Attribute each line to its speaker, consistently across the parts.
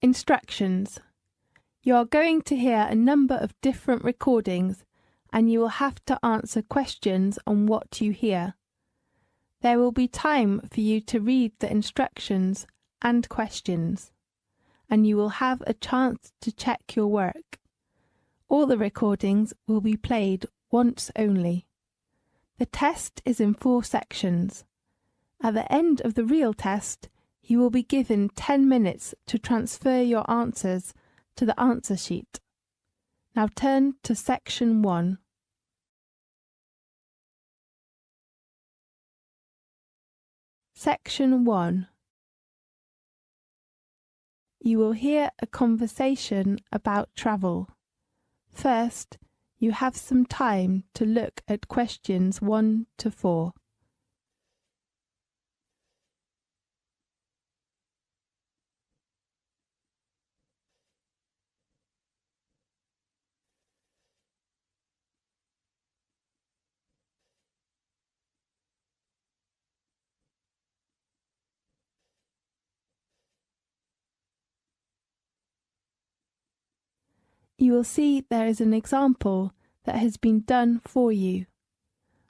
Speaker 1: Instructions. You are going to hear a number of different recordings and you will have to answer questions on what you hear. There will be time for you to read the instructions and questions, and you will have a chance to check your work. All the recordings will be played once only. The test is in 4 sections. At the end of the real test, you will be given 10 minutes to transfer your answers to the answer sheet. Now turn to section 1. Section 1. You will hear a conversation about travel. First, you have some time to look at questions 1 to 4. You will see there is an example that has been done for you.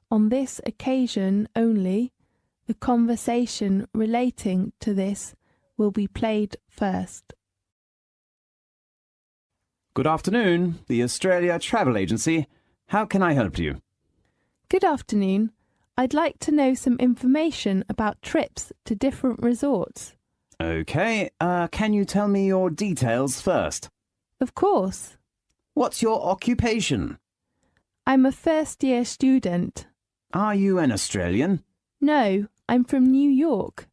Speaker 1: On this occasion only, the conversation relating to this will be played first.
Speaker 2: Good afternoon, the Australia Travel Agency. How can I help you?
Speaker 1: Good afternoon. I'd like to know some information about trips to different resorts.
Speaker 2: Okay, can you tell me your details first?
Speaker 1: Of course.
Speaker 2: What's your occupation?
Speaker 1: I'm a first-year student.
Speaker 2: Are you an Australian?
Speaker 1: No, I'm from New York.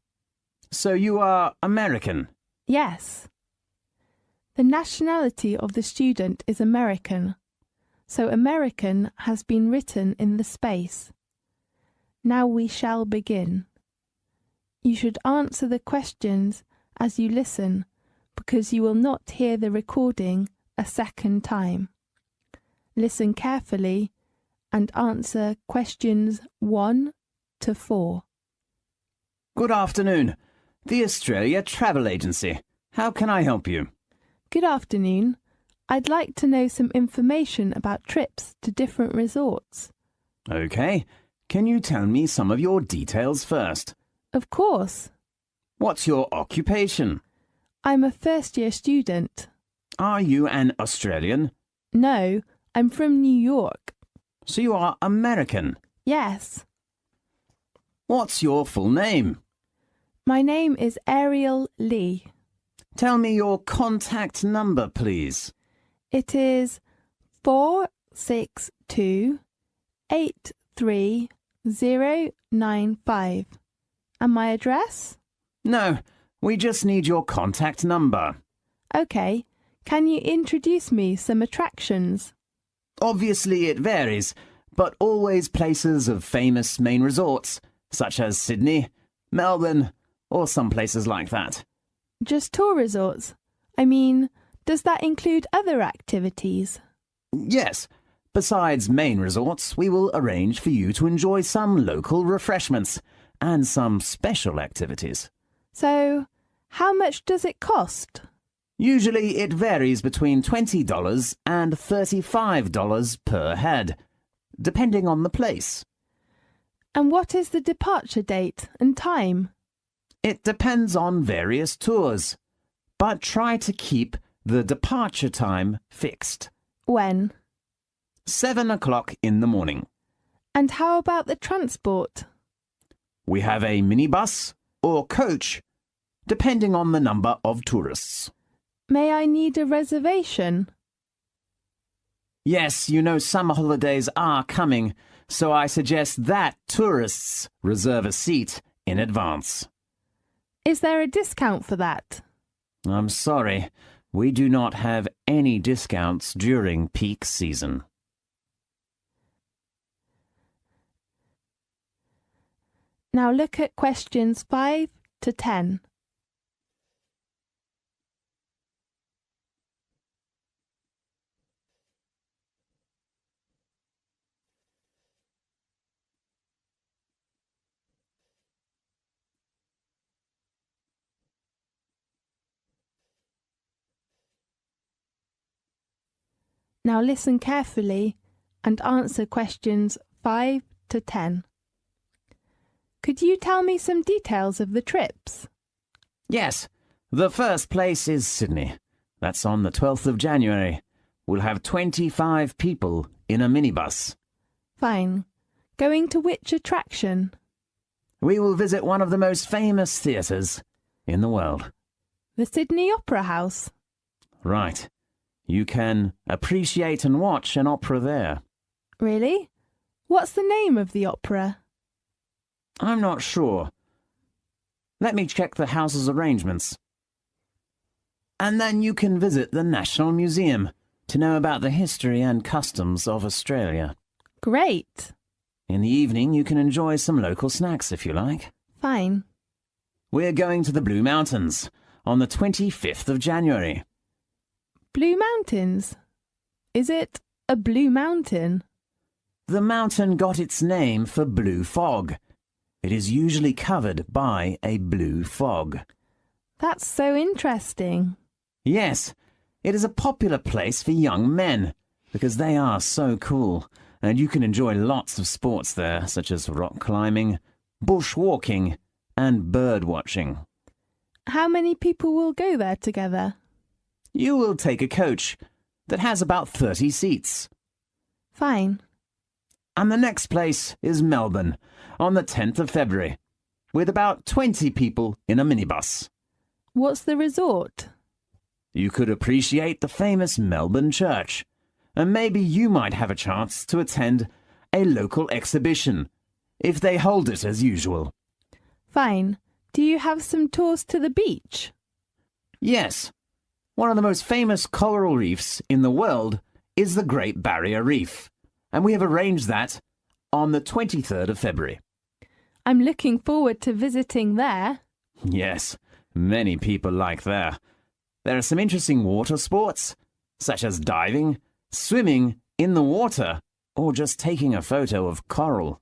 Speaker 2: So you are American?
Speaker 1: Yes. The nationality of the student is American, so American has been written in the space. Now we shall begin. You should answer the questions as you listen, because you will not hear the recording a second time. Listen carefully and answer questions 1 to 4.
Speaker 2: Good afternoon, the Australia Travel Agency. How can I help you?
Speaker 1: Good afternoon. I'd like to know some information about trips to different resorts.
Speaker 2: Okay, can you tell me some of your details first?
Speaker 1: Of course.
Speaker 2: What's your occupation?
Speaker 1: I'm a first-year student.
Speaker 2: Are you an Australian?
Speaker 1: No, I'm from New York.
Speaker 2: So you are American?
Speaker 1: Yes.
Speaker 2: What's your full name?
Speaker 1: My name is Ariel Lee.
Speaker 2: Tell me your contact number, please.
Speaker 1: It is 462-83095. And my address?
Speaker 2: No, we just need your contact number.
Speaker 1: Okay. Can you introduce me some attractions?
Speaker 2: Obviously it varies, but always places of famous main resorts, such as Sydney, Melbourne, or some places like that.
Speaker 1: Just tour resorts? I mean, does that include other activities?
Speaker 2: Yes. Besides main resorts, we will arrange for you to enjoy some local refreshments and some special activities.
Speaker 1: So, how much does it cost?
Speaker 2: Usually it varies between $20 and $35 per head, depending on the place.
Speaker 1: And what is the departure date and time?
Speaker 2: It depends on various tours, but try to keep the departure time fixed.
Speaker 1: When?
Speaker 2: 7 o'clock in the morning.
Speaker 1: And how about the transport?
Speaker 2: We have a minibus or coach, depending on the number of tourists.
Speaker 1: May I need a reservation?
Speaker 2: Yes, you know summer holidays are coming, so I suggest that tourists reserve a seat in advance.
Speaker 1: Is there a discount for that?
Speaker 2: I'm sorry, we do not have any discounts during peak season.
Speaker 1: Now look at questions 5 to 10. Now listen carefully and answer questions 5 to 10. Could you tell me some details of the trips?
Speaker 2: Yes, the first place is Sydney. That's on the 12th of January. We'll have 25 people in a minibus.
Speaker 1: Fine. Going to which attraction?
Speaker 2: We will visit one of the most famous theatres in the world.
Speaker 1: The Sydney Opera House.
Speaker 2: Right. You can appreciate and watch an opera there.
Speaker 1: Really? What's the name of the opera?
Speaker 2: I'm not sure. Let me check the house's arrangements. And then you can visit the National Museum to know about the history and customs of Australia.
Speaker 1: Great.
Speaker 2: In the evening, you can enjoy some local snacks if you like.
Speaker 1: Fine.
Speaker 2: We're going to the Blue Mountains on the 25th of January.
Speaker 1: Blue Mountains? Is it a blue mountain?
Speaker 2: The mountain got its name for blue fog. It is usually covered by a blue fog.
Speaker 1: That's so interesting.
Speaker 2: Yes, it is a popular place for young men because they are so cool, and you can enjoy lots of sports there, such as rock climbing, bushwalking, and bird watching.
Speaker 1: How many people will go there together?
Speaker 2: You will take a coach that has about 30 seats.
Speaker 1: Fine.
Speaker 2: And the next place is Melbourne on the 10th of February, with about 20 people in a minibus.
Speaker 1: What's the resort?
Speaker 2: You could appreciate the famous Melbourne Church, and maybe you might have a chance to attend a local exhibition, if they hold it as usual.
Speaker 1: Fine. Do you have some tours to the beach?
Speaker 2: Yes. One of the most famous coral reefs in the world is the Great Barrier Reef, and we have arranged that on the 23rd of February.
Speaker 1: I'm looking forward to visiting there.
Speaker 2: Yes, many people like there. There are some interesting water sports, such as diving, swimming in the water, or just taking a photo of coral.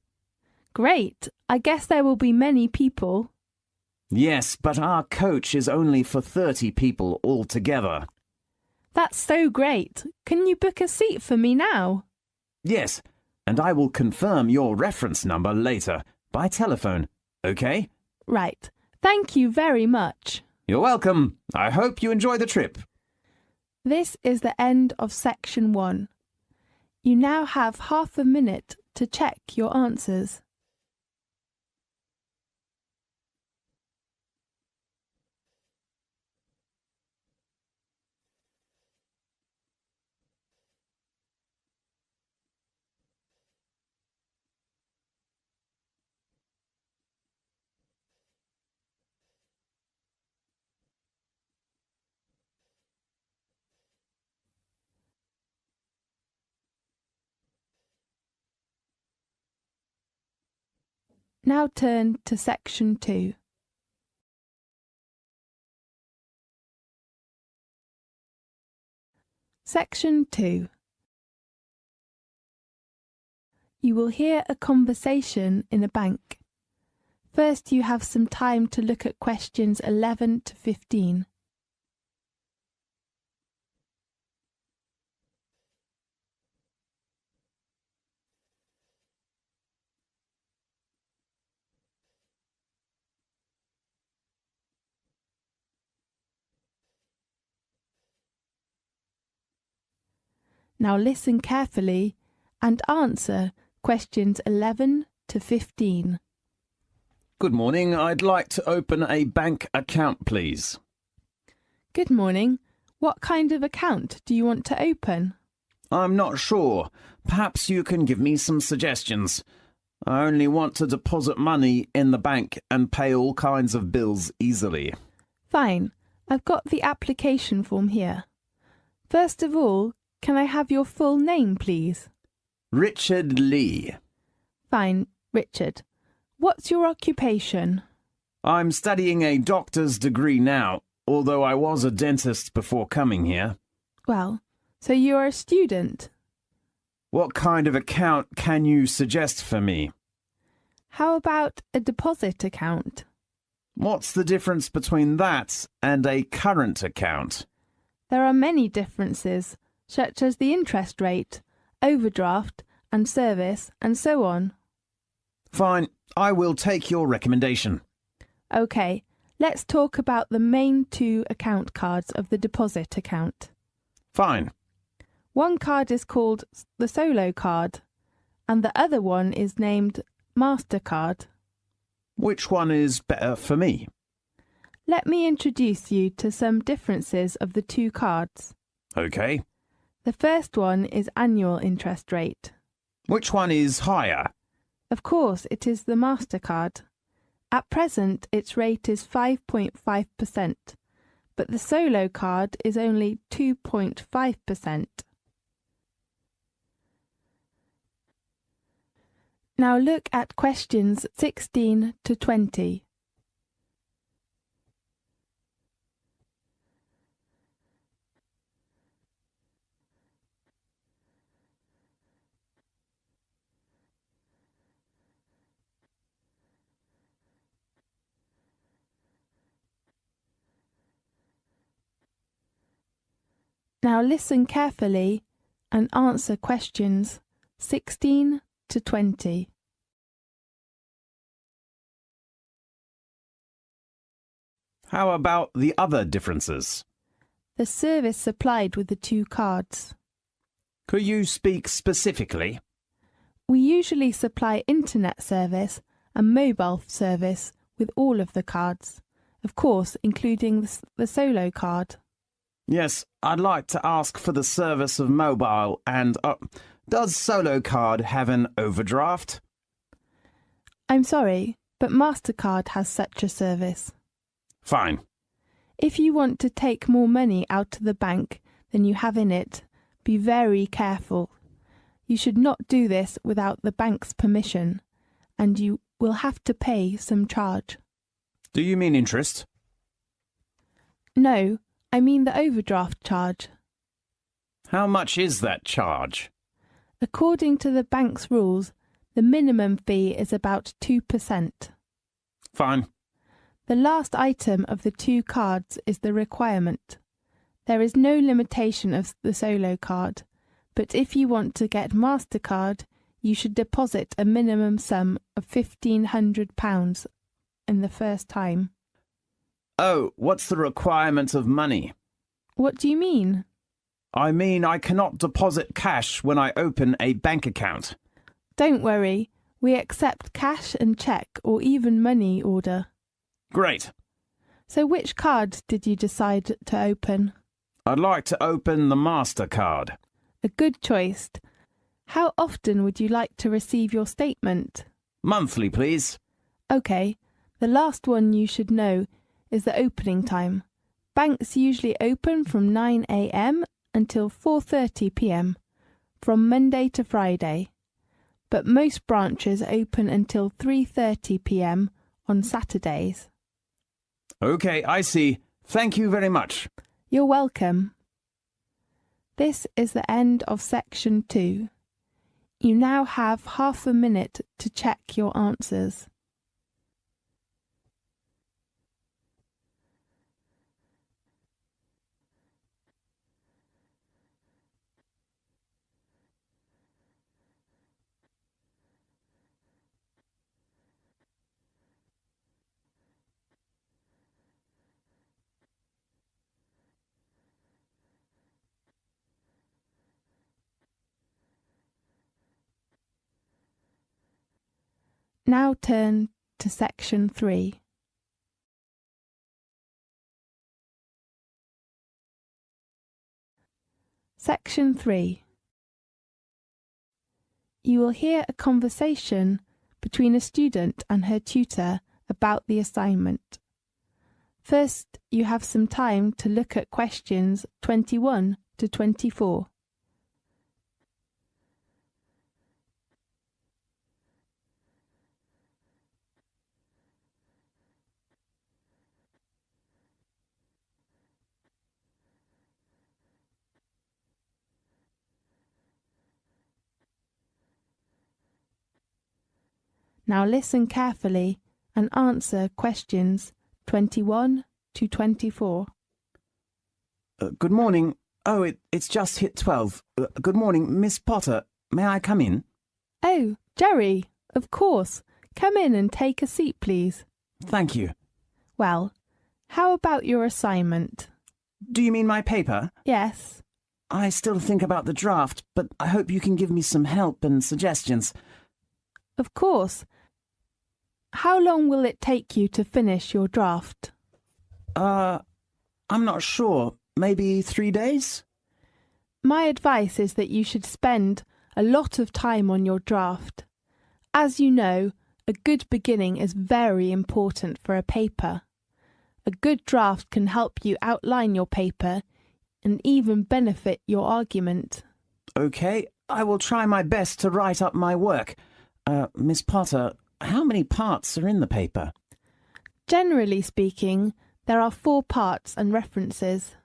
Speaker 1: Great. I guess there will be many people.
Speaker 2: Yes, but our coach is only for 30 people altogether.
Speaker 1: That's so great. Can you book a seat for me now?
Speaker 2: Yes, and I will confirm your reference number later by telephone, okay?
Speaker 1: Right. Thank you very much.
Speaker 2: You're welcome. I hope you enjoy the trip.
Speaker 1: This is the end of section 1. You now have half a minute to check your answers. Now turn to section 2. Section 2. You will hear a conversation in a bank. First, you have some time to look at questions 11 to 15. Now listen carefully and answer questions 11 to 15.
Speaker 2: Good morning. I'd like to open a bank account, please.
Speaker 1: Good morning. What kind of account do you want to open?
Speaker 2: I'm not sure. Perhaps you can give me some suggestions. I only want to deposit money in the bank and pay all kinds of bills easily.
Speaker 1: Fine. I've got the application form here. First of all, can I have your full name, please?
Speaker 2: Richard Lee.
Speaker 1: Fine, Richard. What's your occupation?
Speaker 2: I'm studying a doctor's degree now, although I was a dentist before coming here.
Speaker 1: Well, so you're a student.
Speaker 2: What kind of account can you suggest for me?
Speaker 1: How about a deposit account?
Speaker 2: What's the difference between that and a current account?
Speaker 1: There are many differences, such as the interest rate, overdraft and service, and so on.
Speaker 2: Fine, I will take your recommendation.
Speaker 1: OK, let's talk about the main two account cards of the deposit account.
Speaker 2: Fine.
Speaker 1: One card is called the Solo card, and the other one is named MasterCard.
Speaker 2: Which one is better for me?
Speaker 1: Let me introduce you to some differences of the two cards.
Speaker 2: OK.
Speaker 1: The first one is annual interest rate.
Speaker 2: Which one is higher?
Speaker 1: Of course, it is the MasterCard. At present, its rate is 5.5%, but the Solo card is only 2.5%. Now look at questions 16 to 20. Now listen carefully and answer questions 16 to 20.
Speaker 2: How about the other differences?
Speaker 1: The service supplied with the two cards.
Speaker 2: Could you speak specifically?
Speaker 1: We usually supply internet service and mobile service with all of the cards, of course including the Solo card.
Speaker 2: Yes, I'd like to ask for the service of mobile and... does Solo card have an overdraft?
Speaker 1: I'm sorry, but MasterCard has such a service.
Speaker 2: Fine.
Speaker 1: If you want to take more money out of the bank than you have in it, be very careful. You should not do this without the bank's permission, and you will have to pay some charge.
Speaker 2: Do you mean interest?
Speaker 1: No, I mean the overdraft charge.
Speaker 2: How much is that charge?
Speaker 1: According to the bank's rules, the minimum fee is about 2%.
Speaker 2: Fine.
Speaker 1: The last item of the two cards is the requirement. There is no limitation of the Solo card, but if you want to get MasterCard, you should deposit a minimum sum of £1,500 in the first time.
Speaker 2: Oh, what's the requirement of money?
Speaker 1: What do you mean?
Speaker 2: I mean I cannot deposit cash when I open a bank account.
Speaker 1: Don't worry, we accept cash and cheque or even money order.
Speaker 2: Great.
Speaker 1: So which card did you decide to open?
Speaker 2: I'd like to open the MasterCard.
Speaker 1: A good choice. How often would you like to receive your statement?
Speaker 2: Monthly, please.
Speaker 1: OK, the last one you should know is the opening time. Banks usually open from 9 a.m. until 4:30 p.m. from Monday to Friday, but most branches open until 3:30 p.m. on Saturdays.
Speaker 2: OK, I see. Thank you very much.
Speaker 1: You're welcome. This is the end of section 2. You now have half a minute to check your answers. Now turn to section 3. Section 3. You will hear a conversation between a student and her tutor about the assignment. First, you have some time to look at questions 21 to 24. Now listen carefully and answer questions 21 to 24.
Speaker 2: Good morning. Oh, it's just hit 12. Good morning, Miss Potter. May I come in?
Speaker 1: Oh, Jerry, of course. Come in and take a seat, please.
Speaker 2: Thank you.
Speaker 1: Well, how about your assignment?
Speaker 2: Do you mean my paper?
Speaker 1: Yes.
Speaker 2: I still think about the draft, but I hope you can give me some help and suggestions.
Speaker 1: Of course. How long will it take you to finish your draft?
Speaker 2: I'm not sure. Maybe 3 days?
Speaker 1: My advice is that you should spend a lot of time on your draft. As you know, a good beginning is very important for a paper. A good draft can help you outline your paper and even benefit your argument.
Speaker 2: Okay, I will try my best to write up my work. Miss Potter, how many parts are in the paper?
Speaker 1: Generally speaking, there are 4 parts and references.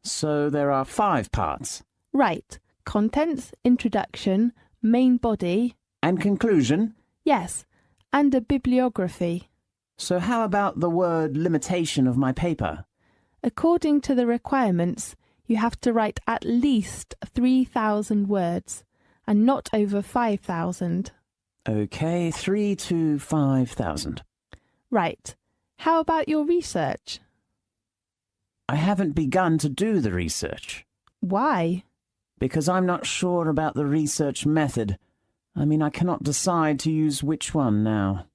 Speaker 2: So there are 5 parts.
Speaker 1: Right. Contents, introduction, main body.
Speaker 2: And conclusion?
Speaker 1: Yes, and a bibliography.
Speaker 2: So how about the word limitation of my paper?
Speaker 1: According to the requirements, you have to write at least 3,000 words, and not over 5,000.
Speaker 2: Okay, 3 to 5,000.
Speaker 1: Right. How about your research?
Speaker 2: I haven't begun to do the research.
Speaker 1: Why?
Speaker 2: Because I'm not sure about the research method. I cannot decide to use which one now.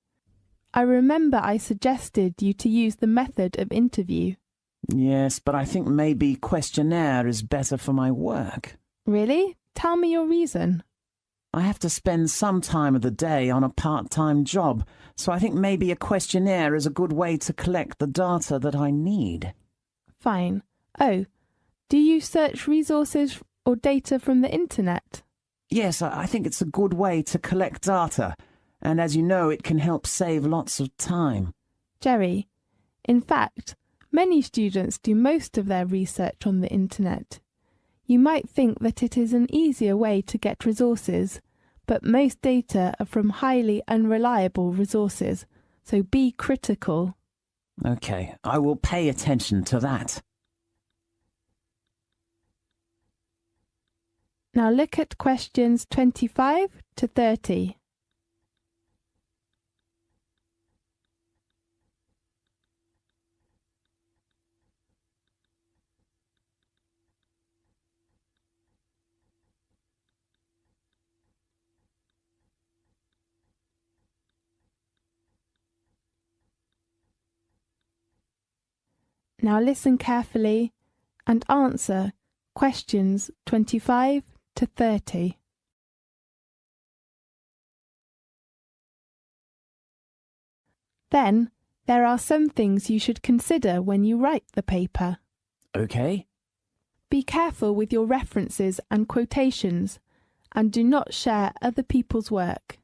Speaker 1: I remember I suggested you to use the method of interview.
Speaker 2: Yes, but I think maybe questionnaire is better for my work.
Speaker 1: Really? Tell me your reason.
Speaker 2: I have to spend some time of the day on a part-time job, so I think maybe a questionnaire is a good way to collect the data that I need.
Speaker 1: Fine. Oh, do you search resources or data from the internet?
Speaker 2: Yes, I think it's a good way to collect data, and as you know, it can help save lots of time.
Speaker 1: Jerry, in fact, many students do most of their research on the internet. You might think that it is an easier way to get resources, but most data are from highly unreliable resources, so be critical.
Speaker 2: Okay, I will pay attention to that.
Speaker 1: Now look at questions 25 to 30. Now listen carefully and answer questions 25 to 30. Then, there are some things you should consider when you write the paper.
Speaker 2: Okay.
Speaker 1: Be careful with your references and quotations, and do not share other people's work.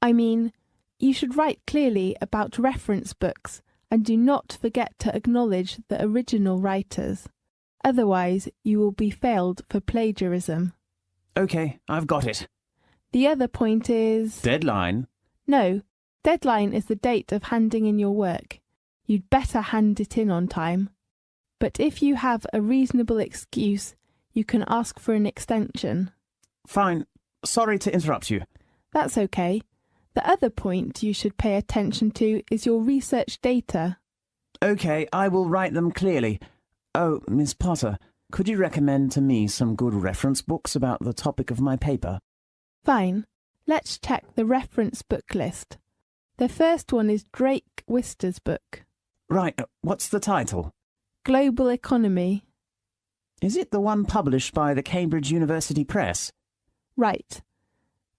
Speaker 1: You should write clearly about reference books and do not forget to acknowledge the original writers. Otherwise, you will be failed for plagiarism.
Speaker 2: Okay, I've got it.
Speaker 1: The other point is...
Speaker 2: Deadline?
Speaker 1: No, deadline is the date of handing in your work. You'd better hand it in on time. But if you have a reasonable excuse, you can ask for an extension.
Speaker 2: Fine. Sorry to interrupt you.
Speaker 1: That's okay. The other point you should pay attention to is your research data.
Speaker 2: Okay, I will write them clearly. Oh, Miss Potter, could you recommend to me some good reference books about the topic of my paper?
Speaker 1: Fine. Let's check the reference book list. The first one is Drake Wister's book.
Speaker 2: Right, what's the title?
Speaker 1: Global Economy.
Speaker 2: Is it the one published by the Cambridge University Press?
Speaker 1: Right.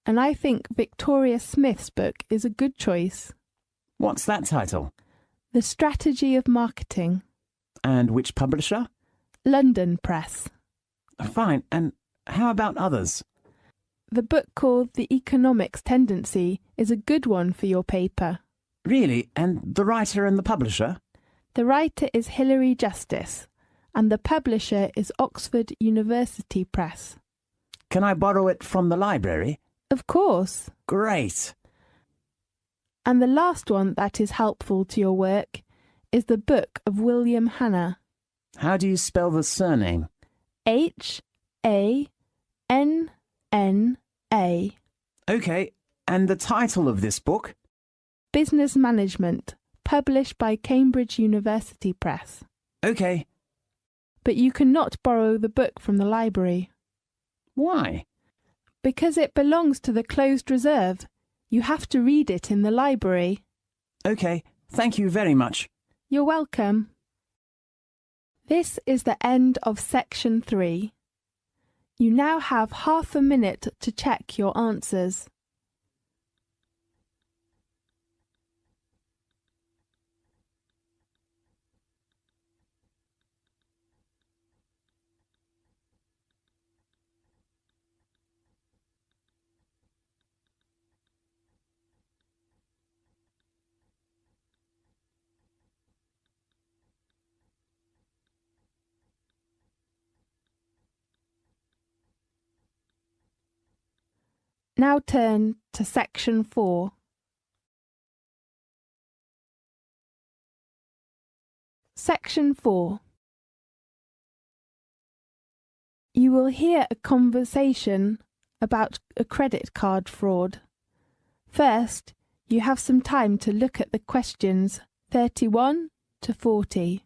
Speaker 1: And I think Victoria Smith's book is a good choice.
Speaker 2: What's that title?
Speaker 1: The Strategy of Marketing.
Speaker 2: And which publisher?
Speaker 1: London Press.
Speaker 2: Fine, and how about others?
Speaker 1: The book called The Economics Tendency is a good one for your paper.
Speaker 2: Really? And the writer and the publisher?
Speaker 1: The writer is Hilary Justice, and the publisher is Oxford University Press.
Speaker 2: Can I borrow it from the library?
Speaker 1: Of course.
Speaker 2: Great.
Speaker 1: And the last one that is helpful to your work is the book of William Hanna.
Speaker 2: How do you spell the surname?
Speaker 1: H-A-N-N-A.
Speaker 2: Okay, and the title of this book?
Speaker 1: Business Management, published by Cambridge University Press.
Speaker 2: Okay.
Speaker 1: But you cannot borrow the book from the library.
Speaker 2: Why?
Speaker 1: Because it belongs to the closed reserve. You have to read it in the library.
Speaker 2: Okay, thank you very much.
Speaker 1: You're welcome. This is the end of section 3. You now have half a minute to check your answers. Now turn to section 4. Section 4. You will hear a conversation about a credit card fraud. First, you have some time to look at the questions 31 to 40.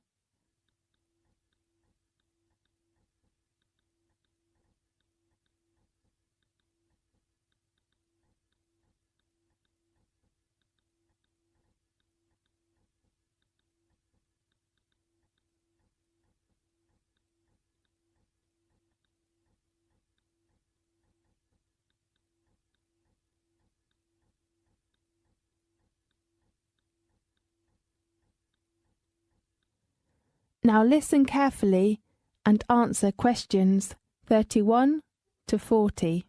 Speaker 1: Now listen carefully and answer questions 31 to 40.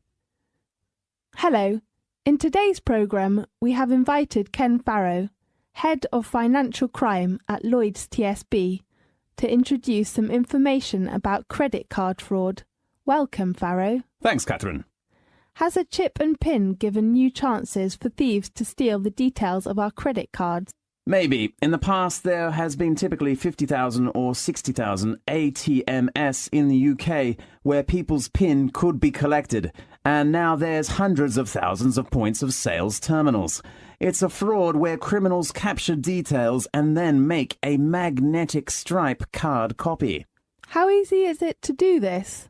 Speaker 1: Hello. In today's programme, we have invited Ken Farrow, Head of Financial Crime at Lloyds TSB, to introduce some information about credit card fraud. Welcome, Farrow.
Speaker 2: Thanks, Catherine.
Speaker 1: Has a chip and PIN given new chances for thieves to steal the details of our credit cards?
Speaker 2: Maybe. In the past, there has been typically 50,000 or 60,000 ATMs in the UK where people's PIN could be collected, and now there's hundreds of thousands of points of sales terminals. It's a fraud where criminals capture details and then make a magnetic stripe card copy.
Speaker 1: How easy is it to do this?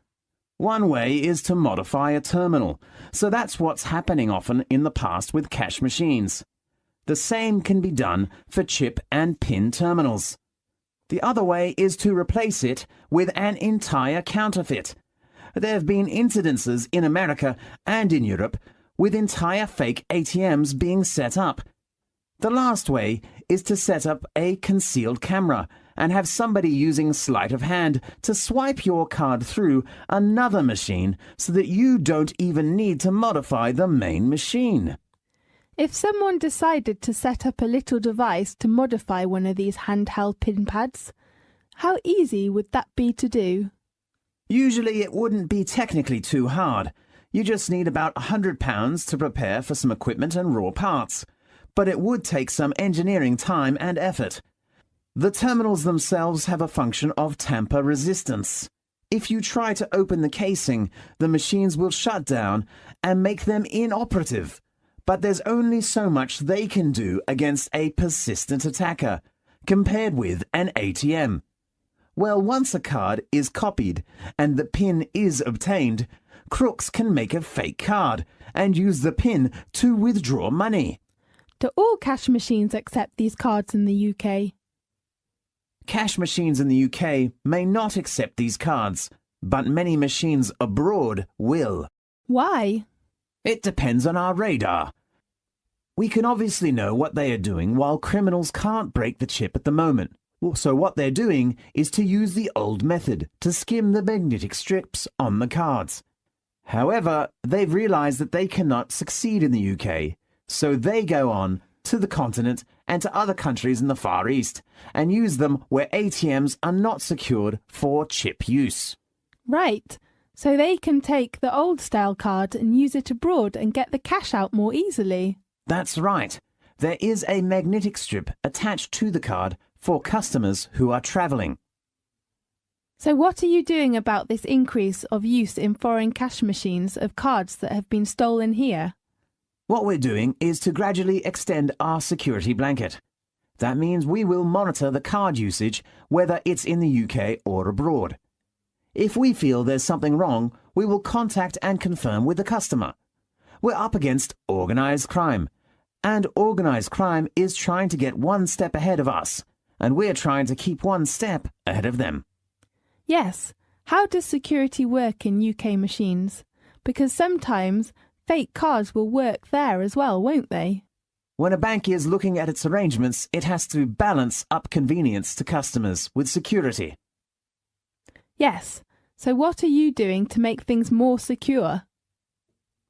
Speaker 2: One way is to modify a terminal, so that's what's happening often in the past with cash machines. The same can be done for chip and PIN terminals. The other way is to replace it with an entire counterfeit. There have been incidences in America and in Europe with entire fake ATMs being set up. The last way is to set up a concealed camera and have somebody using sleight of hand to swipe your card through another machine so that you don't even need to modify the main machine.
Speaker 1: If someone decided to set up a little device to modify one of these handheld PIN pads, how easy would that be to do?
Speaker 2: Usually it wouldn't be technically too hard. You just need about £100 to prepare for some equipment and raw parts. But it would take some engineering time and effort. The terminals themselves have a function of tamper resistance. If you try to open the casing, the machines will shut down and make them inoperative. But there's only so much they can do against a persistent attacker, compared with an ATM. Well, once a card is copied and the PIN is obtained, crooks can make a fake card and use the PIN to withdraw money.
Speaker 1: Do all cash machines accept these cards in the UK?
Speaker 2: Cash machines in the UK may not accept these cards, but many machines abroad will.
Speaker 1: Why?
Speaker 2: It depends on our radar. We can obviously know what they are doing while criminals can't break the chip at the moment. So what they're doing is to use the old method to skim the magnetic strips on the cards. However, they've realized that they cannot succeed in the UK, so they go on to the continent and to other countries in the Far East and use them where ATMs are not secured for chip use.
Speaker 1: Right. So they can take the old-style card and use it abroad and get the cash out more easily.
Speaker 2: That's right. There is a magnetic strip attached to the card for customers who are travelling.
Speaker 1: So what are you doing about this increase of use in foreign cash machines of cards that have been stolen here?
Speaker 2: What we're doing is to gradually extend our security blanket. That means we will monitor the card usage, whether it's in the UK or abroad. If we feel there's something wrong, we will contact and confirm with the customer. We're up against organised crime, and organised crime is trying to get one step ahead of us, and we're trying to keep one step ahead of them.
Speaker 1: Yes. How does security work in UK machines? Because sometimes fake cards will work there as well, won't they?
Speaker 2: When a bank is looking at its arrangements, it has to balance up convenience to customers with security.
Speaker 1: Yes. So what are you doing to make things more secure?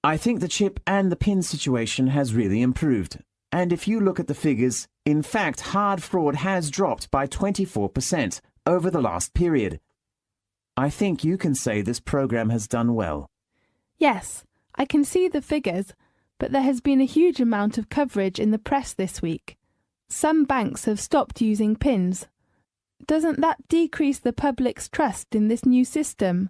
Speaker 2: I think the chip and the PIN situation has really improved. And if you look at the figures, in fact, hard fraud has dropped by 24% over the last period. I think you can say this program has done well.
Speaker 1: Yes, I can see the figures, but there has been a huge amount of coverage in the press this week. Some banks have stopped using PINs. Doesn't that decrease the public's trust in this new system?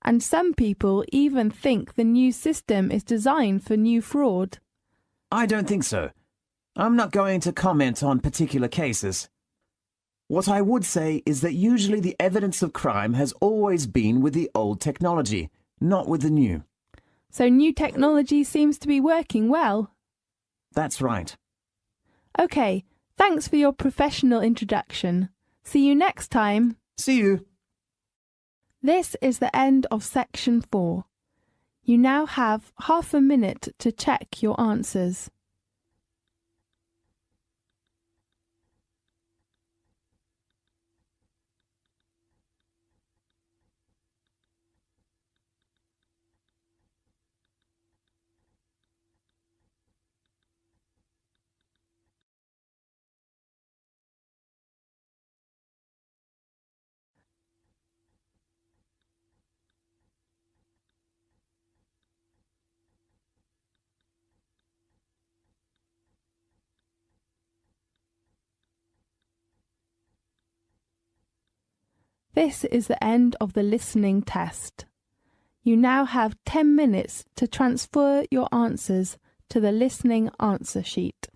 Speaker 1: And some people even think the new system is designed for new fraud.
Speaker 2: I don't think so. I'm not going to comment on particular cases. What I would say is that usually the evidence of crime has always been with the old technology, not with the new.
Speaker 1: So new technology seems to be working well.
Speaker 2: That's right.
Speaker 1: OK, thanks for your professional introduction. See you next time.
Speaker 2: See you.
Speaker 1: This is the end of section 4. You now have half a minute to check your answers. This is the end of the listening test. You now have 10 minutes to transfer your answers to the listening answer sheet.